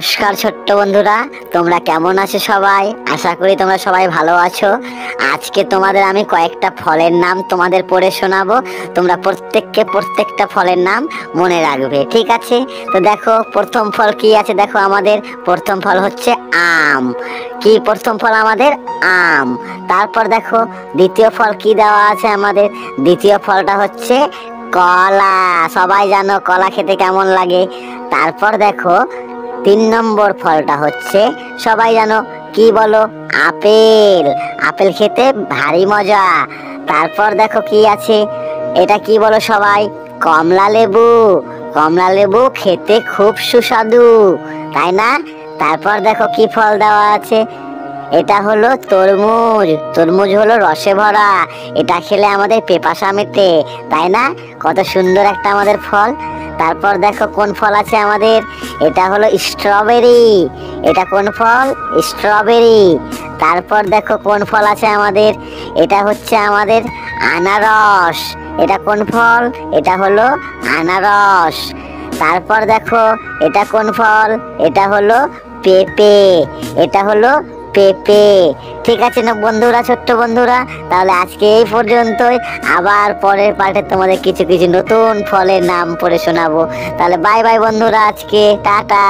নমস্কার ছোট্ট বন্ধুরা, তোমরা কেমন আছো সবাই? আশা করি তোমরা সবাই ভালো আছো। আজকে তোমাদের আমি কয়েকটা ফলের নাম তোমাদের পড়ে শোনাবো। তোমরা প্রত্যেকটা ফলের নাম মনে রাখবে, ঠিক আছে? তো দেখো প্রথম ফল কি আছে। দেখো আমাদের প্রথম ফল হচ্ছে আম। কি প্রথম ফল আমাদের? আম। তারপর দেখো দ্বিতীয় ফল কি দেওয়া আছে আমাদের? দ্বিতীয় ফলটা হচ্ছে কলা। সবাই জানো কলা খেতে কেমন লাগে। তারপর দেখো 3 নম্বর ফলটা হচ্ছে, সবাই জানো কি বলো? আপেল। আপেল খেতে ভারী মজা। তারপর দেখো কি আছে, এটা কি বলো সবাই? কমলা লেবু। কমলা লেবু খেতে খুব সুস্বাদু, তাই না? তারপর দেখো কি ফল দেওয়া আছে, এটা হলো তরমুজ। তরমুজ হলো রসে ভরা, এটা খেলে আমাদের পেপাসা মেটে, তাই না? কত সুন্দর একটা আমাদের ফল। তারপর দেখো কোন ফল আছে আমাদের, এটা হলো স্ট্রবেরি। এটা কোন ফল? স্ট্রবেরি। তারপর দেখো কোন ফল আছে আমাদের, এটা হচ্ছে আমাদের আনারস। এটা কোন ফল? এটা হলো আনারস। তারপর দেখো এটা কোন ফল? এটা হলো পেঁপে। এটা হলো পেঁপে। ঠিক আছে না বন্ধুরা, ছোট্ট বন্ধুরা? তাহলে আজকে এই পর্যন্তই। আবার পরের পার্টে তোমাদের কিছু কিছু নতুন ফলের নাম পড়ে শোনাবো। তাহলে বাই বাই বন্ধুরা, আজকে টাটা।